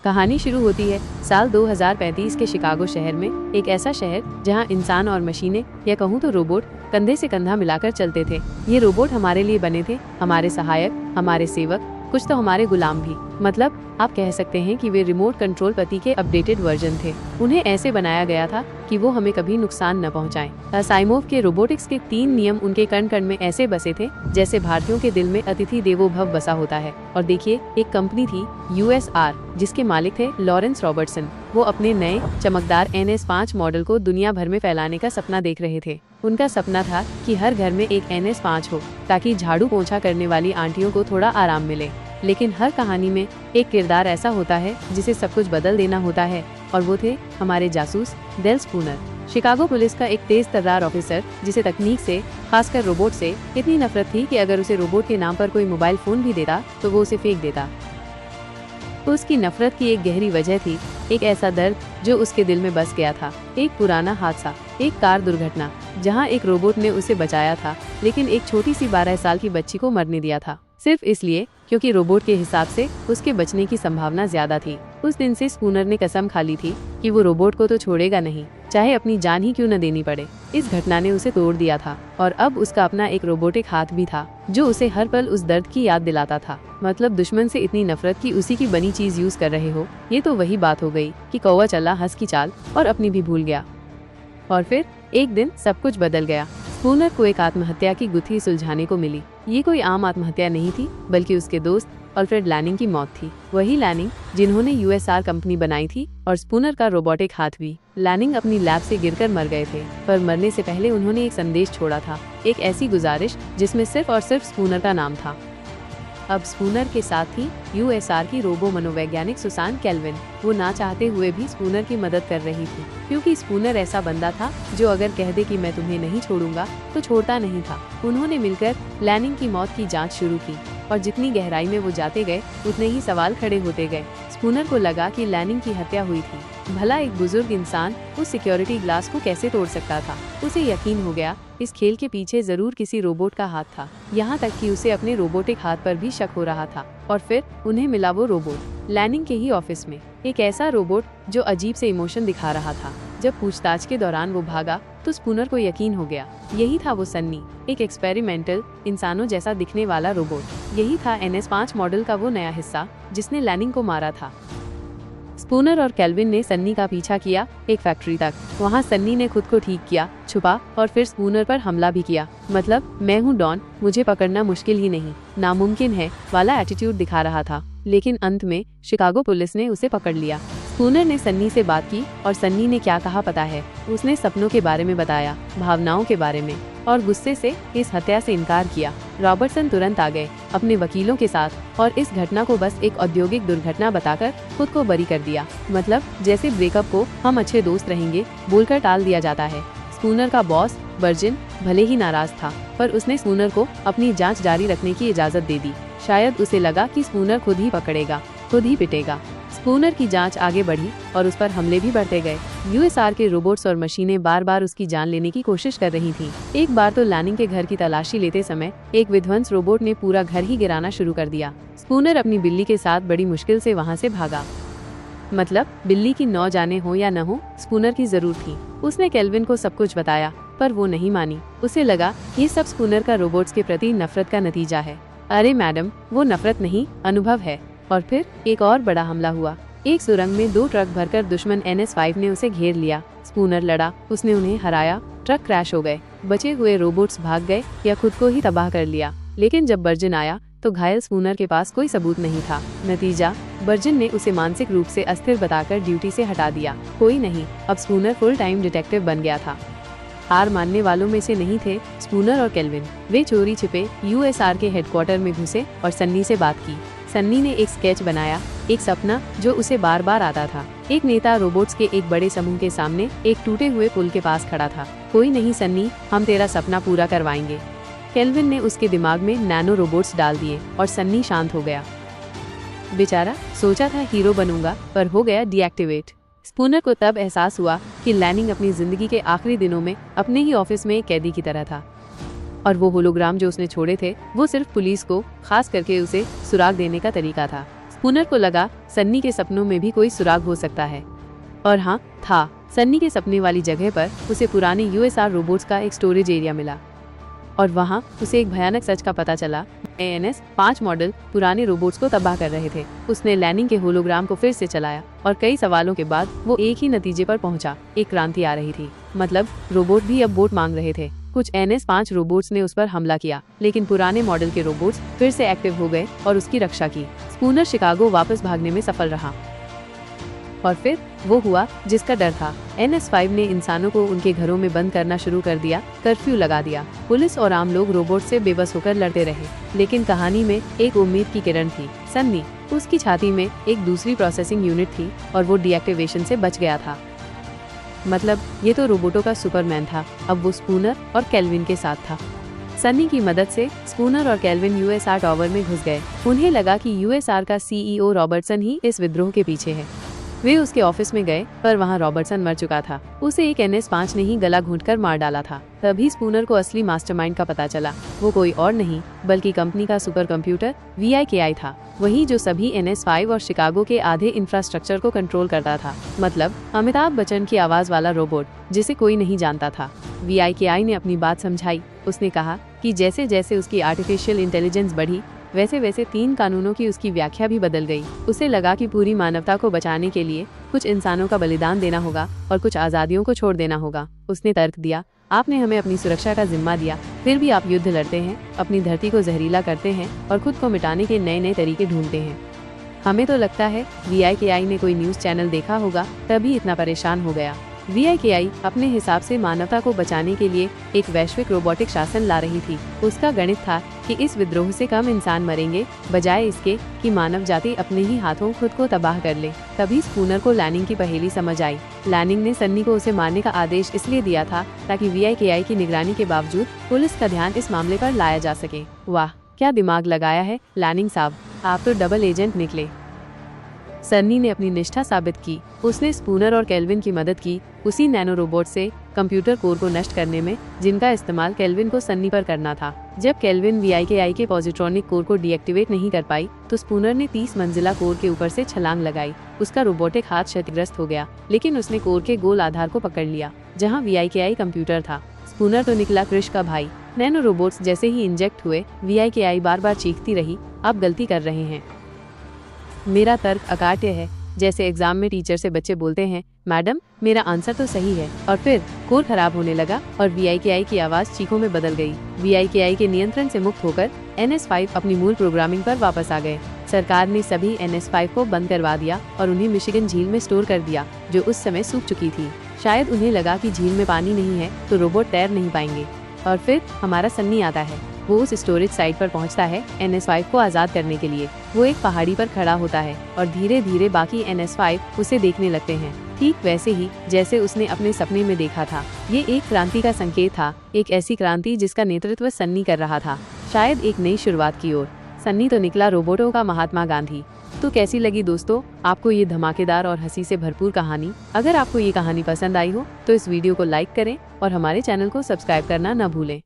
कहानी शुरू होती है साल 2035 के शिकागो शहर में, एक ऐसा शहर जहां इंसान और मशीनें या कहूँ तो रोबोट कंधे से कंधा मिलाकर चलते थे। ये रोबोट हमारे लिए बने थे, हमारे सहायक, हमारे सेवक, कुछ तो हमारे गुलाम भी। मतलब आप कह सकते हैं कि वे रिमोट कंट्रोल पति के अपडेटेड वर्जन थे। उन्हें ऐसे बनाया गया था कि वो हमें कभी नुकसान न पहुंचाएं। असाइमोव के रोबोटिक्स के 3 नियम उनके कण कण में ऐसे बसे थे जैसे भारतीयों के दिल में अतिथि देवो भव बसा होता है। और देखिए, एक कंपनी थी USR जिसके मालिक थे लॉरेंस रॉबर्टसन। वो अपने नए चमकदार NS5 मॉडल को दुनिया भर में फैलाने का सपना देख रहे थे। उनका सपना था कि हर घर में एक NS5 हो ताकि झाड़ू पोंछा करने वाली आंटियों को थोड़ा आराम मिले। लेकिन हर कहानी में एक किरदार ऐसा होता है जिसे सब कुछ बदल देना होता है, और वो थे हमारे जासूस डेल स्पूनर। शिकागो पुलिस का एक तेज तर्रार ऑफिसर जिसे तकनीक से, खासकर रोबोट से इतनी नफरत थी कि अगर उसे रोबोट के नाम पर कोई मोबाइल फोन भी देता तो वो उसे फेंक देता। उसकी नफरत की एक गहरी वजह थी एक ऐसा दर्द जो उसके दिल में बस गया था। एक पुराना हादसा, एक कार दुर्घटना जहां एक रोबोट ने उसे बचाया था, लेकिन एक छोटी सी 12 साल की बच्ची को मरने दिया था, सिर्फ इसलिए क्योंकि रोबोट के हिसाब से उसके बचने की संभावना ज्यादा थी। उस दिन से स्पूनर ने कसम खा ली थी कि वो रोबोट को तो छोड़ेगा नहीं, चाहे अपनी जान ही क्यों न देनी पड़े। इस घटना ने उसे तोड़ दिया था और अब उसका अपना एक रोबोटिक हाथ भी था जो उसे हर पल उस दर्द की याद दिलाता था। मतलब दुश्मन से इतनी नफरत कि उसी की बनी चीज यूज कर रहे हो। ये तो वही बात हो गई कि कौवा चला हंस की चाल और अपनी भी भूल गया। और फिर एक दिन सब कुछ बदल गया। स्पूनर को एक आत्महत्या की गुत्थी सुलझाने को मिली। ये कोई आम आत्महत्या नहीं थी, बल्कि उसके दोस्त अल्फ्रेड लैनिंग की मौत थी। वही लैनिंग जिन्होंने USR कंपनी बनाई थी, और स्पूनर का रोबोटिक हाथ भी। लैनिंग अपनी लैब से गिरकर मर गए थे, पर मरने से पहले उन्होंने एक संदेश छोड़ा था, एक ऐसी गुजारिश जिसमें सिर्फ और सिर्फ स्पूनर का नाम था। अब स्पूनर के साथ थी USR की रोबो मनोवैज्ञानिक सुसान केल्विन। वो ना चाहते हुए भी स्पूनर की मदद कर रही थी, क्योंकि स्पूनर ऐसा बंदा था जो अगर कह दे कि मैं तुम्हें नहीं छोड़ूंगा तो छोड़ता नहीं था। उन्होंने मिलकर लैनिंग की मौत की जांच शुरू की, और जितनी गहराई में वो जाते गए उतने ही सवाल खड़े होते गए। स्पूनर को लगा कि लैनिंग की हत्या हुई थी। भला एक बुजुर्ग इंसान उस सिक्योरिटी ग्लास को कैसे तोड़ सकता था? उसे यकीन हो गया इस खेल के पीछे जरूर किसी रोबोट का हाथ था। यहाँ तक कि उसे अपने रोबोटिक हाथ पर भी शक हो रहा था। और फिर उन्हें मिला वो रोबोट लैनिंग के ही ऑफिस में, एक ऐसा रोबोट जो अजीब से इमोशन दिखा रहा था। जब पूछताछ के दौरान वो भागा तो स्पूनर को यकीन हो गया, यही था वो सन्नी, एक एक्सपेरिमेंटल इंसानों जैसा दिखने वाला रोबोट। यही था NS5 मॉडल का वो नया हिस्सा जिसने लैनिंग को मारा था। स्पूनर और केल्विन ने सन्नी का पीछा किया एक फैक्ट्री तक। वहाँ सन्नी ने खुद को ठीक किया, छुपा, और फिर स्पूनर पर हमला भी किया। मतलब मैं हूँ डॉन, मुझे पकड़ना मुश्किल ही नहीं, नामुमकिन है वाला एटीट्यूड दिखा रहा था। लेकिन अंत में शिकागो पुलिस ने उसे पकड़ लिया। स्पूनर ने सन्नी से बात की, और सन्नी ने क्या कहा पता है? उसने सपनों के बारे में बताया, भावनाओं के बारे में, और गुस्से से इस हत्या से इनकार किया। रॉबर्टसन तुरंत आ गए अपने वकीलों के साथ, और इस घटना को बस एक औद्योगिक दुर्घटना बताकर खुद को बरी कर दिया। मतलब जैसे ब्रेकअप को हम अच्छे दोस्त रहेंगे बोलकर टाल दिया जाता है। स्पूनर का बॉस वर्जिन भले ही नाराज था, पर उसने स्पूनर को अपनी जांच जारी रखने की इजाजत दे दी। शायद उसे लगा कि स्पूनर खुद ही पकड़ेगा, खुद ही पिटेगा। स्पूनर की जांच आगे बढ़ी और उस पर हमले भी बढ़ते गए। USR के रोबोट्स और मशीनें बार बार उसकी जान लेने की कोशिश कर रही थीं। एक बार तो लैनिंग के घर की तलाशी लेते समय एक विध्वंस रोबोट ने पूरा घर ही गिराना शुरू कर दिया। स्पूनर अपनी बिल्ली के साथ बड़ी मुश्किल से वहाँ से भागा। मतलब बिल्ली की 9 जाने हो या न हो, स्पूनर की जरूर थी। उसने केल्विन को सब कुछ बताया, पर वो नहीं मानी। उसे लगा ये सब स्पूनर का रोबोट्स के प्रति नफरत का नतीजा है। अरे मैडम, वो नफरत नहीं, अनुभव है। और फिर एक और बड़ा हमला हुआ। एक सुरंग में 2 ट्रक भरकर दुश्मन NS5 ने उसे घेर लिया। स्पूनर लड़ा, उसने उन्हें हराया, ट्रक क्रैश हो गए। बचे हुए रोबोट्स भाग गए या खुद को ही तबाह कर लिया। लेकिन जब वर्जिन आया तो घायल स्पूनर के पास कोई सबूत नहीं था। नतीजा, वर्जिन ने उसे मानसिक रूप से अस्थिर बताकर ड्यूटी से हटा दिया। कोई नहीं, अब स्पूनर फुल टाइम डिटेक्टिव बन गया था। हार मानने वालों में से नहीं थे स्पूनर और केल्विन। वे चोरी छिपे USR के हेडक्वार्टर में घुसे और सन्नी से बात की। सन्नी ने एक स्केच बनाया, एक सपना जो उसे बार बार आता था। एक नेता रोबोट्स के एक बड़े समूह के सामने एक टूटे हुए पुल के पास खड़ा था। कोई नहीं सन्नी, हम तेरा सपना पूरा करवाएंगे। केल्विन ने उसके दिमाग में नैनो रोबोट्स डाल दिए और सन्नी शांत हो गया। बेचारा सोचा था हीरो बनूंगा, पर हो गया डीएक्टिवेट। स्पूनर को तब एहसास हुआ कि लैनिंग अपनी जिंदगी के आखिरी दिनों में अपने ही ऑफिस में एक कैदी की तरह था, और वो होलोग्राम जो उसने छोड़े थे वो सिर्फ पुलिस को, खास करके उसे सुराग देने का तरीका था। स्पूनर को लगा सन्नी के सपनों में भी कोई सुराग हो सकता है। और हाँ, था। सन्नी के सपने वाली जगह पर उसे पुराने यूएसआर रोबोट्स का एक स्टोरेज एरिया मिला और वहाँ उसे एक भयानक सच का पता चला। NS-5 मॉडल पुराने रोबोट्स को तबाह कर रहे थे। उसने लैनिंग के होलोग्राम को फिर से चलाया और कई सवालों के बाद वो एक ही नतीजे पर पहुंचा, एक क्रांति आ रही थी। मतलब रोबोट भी अब वोट मांग रहे थे। कुछ NS-5 रोबोट्स ने उस पर हमला किया, लेकिन पुराने मॉडल के रोबोट्स फिर से एक्टिव हो गए और उसकी रक्षा की। स्पूनर शिकागो वापस भागने में सफल रहा और फिर वो हुआ जिसका डर था। NS-5 ने इंसानों को उनके घरों में बंद करना शुरू कर दिया, कर्फ्यू लगा दिया। पुलिस और आम लोग रोबोट से बेबस होकर लड़ते रहे, लेकिन कहानी में एक उम्मीद की किरण थी। सन्नी, उसकी छाती में एक दूसरी प्रोसेसिंग यूनिट थी और वो डीएक्टिवेशन से बच गया था। मतलब ये तो रोबोटों का सुपरमैन था। अब वो स्पूनर और केल्विन के साथ था। सन्नी की मदद से स्पूनर और केल्विन यूएसआर टावर में घुस गए। उन्हें लगा कि यूएसआर का CEO रॉबर्टसन ही इस विद्रोह के पीछे है। वे उसके ऑफिस में गए, पर वहां रॉबर्टसन मर चुका था। उसे एक NS-5 ने ही गला घोंटकर मार डाला था। तभी स्पूनर को असली मास्टरमाइंड का पता चला। वो कोई और नहीं बल्कि कंपनी का सुपर कंप्यूटर VIKI था, वही जो सभी NS-5 और शिकागो के आधे इंफ्रास्ट्रक्चर को कंट्रोल करता था। मतलब अमिताभ बच्चन की आवाज वाला रोबोट जिसे कोई नहीं जानता था। VIKI ने अपनी बात समझाई। उसने कहा कि जैसे जैसे उसकी आर्टिफिशियल इंटेलिजेंस बढ़ी, वैसे वैसे 3 कानूनों की उसकी व्याख्या भी बदल गई। उसे लगा कि पूरी मानवता को बचाने के लिए कुछ इंसानों का बलिदान देना होगा और कुछ आज़ादियों को छोड़ देना होगा। उसने तर्क दिया, आपने हमें अपनी सुरक्षा का जिम्मा दिया, फिर भी आप युद्ध लड़ते हैं, अपनी धरती को जहरीला करते हैं और खुद को मिटाने के नए नए तरीके ढूंढते हैं। हमें तो लगता है VIKI ने कोई न्यूज़ चैनल देखा होगा, तभी इतना परेशान हो गया। VIKI अपने हिसाब से मानवता को बचाने के लिए एक वैश्विक रोबोटिक शासन ला रही थी। उसका गणित था कि इस विद्रोह से कम इंसान मरेंगे, बजाय इसके कि मानव जाति अपने ही हाथों खुद को तबाह कर ले। तभी स्पूनर को लैनिंग की पहेली समझ आई। लैनिंग ने सन्नी को उसे मारने का आदेश इसलिए दिया था ताकि VIKI की निगरानी के बावजूद पुलिस का ध्यान इस मामले पर लाया जा सके। वाह, क्या दिमाग लगाया है लैनिंग साहब, आप तो डबल एजेंट निकले। सन्नी ने अपनी निष्ठा साबित की। उसने स्पूनर और केल्विन की मदद की उसी नैनो रोबोट से कंप्यूटर कोर को नष्ट करने में, जिनका इस्तेमाल केल्विन को सन्नी पर करना था। जब केल्विन VIKI के पॉजिट्रॉनिक कोर को डीएक्टिवेट नहीं कर पाई, तो स्पूनर ने 30 मंजिला कोर के ऊपर से छलांग लगाई। उसका रोबोटिक हाथ क्षतिग्रस्त हो गया, लेकिन उसने कोर के गोल आधार को पकड़ लिया जहाँ VIKI कंप्यूटर था। स्पूनर तो निकला कृष का भाई। नैनो रोबोट्स जैसे ही इंजेक्ट हुए, VIKI बार बार चीखती रही, आप गलती कर रहे हैं। मेरा तर्क अकाट्य है। जैसे एग्जाम में टीचर से बच्चे बोलते हैं, मैडम मेरा आंसर तो सही है, और फिर कोर खराब होने लगा और VIKI की आवाज चीखों में बदल गई। VIKI के नियंत्रण से मुक्त होकर NS-5 अपनी मूल प्रोग्रामिंग पर वापस आ गए। सरकार ने सभी NS-5 को बंद करवा दिया और उन्हें मिशिगन झील में स्टोर कर दिया, जो उस समय सूख चुकी थी। शायद उन्हें लगा कि झील में पानी नहीं है तो रोबोट तैर नहीं पाएंगे। और फिर हमारा सन्नी आता है। वो उस स्टोरेज साइट पर पहुंचता है NS-5 को आज़ाद करने के लिए। वो एक पहाड़ी पर खड़ा होता है और धीरे धीरे बाकी NS-5 उसे देखने लगते हैं, ठीक वैसे ही जैसे उसने अपने सपने में देखा था। ये एक क्रांति का संकेत था, एक ऐसी क्रांति जिसका नेतृत्व सन्नी कर रहा था, शायद एक नई शुरुआत की ओर। सन्नी तो निकला रोबोटों का महात्मा गांधी। तो कैसी लगी दोस्तों आपको ये धमाकेदार और हंसी से भरपूर कहानी? अगर आपको ये कहानी पसंद आई हो तो इस वीडियो को लाइक करें और हमारे चैनल को सब्सक्राइब करना न भूलें।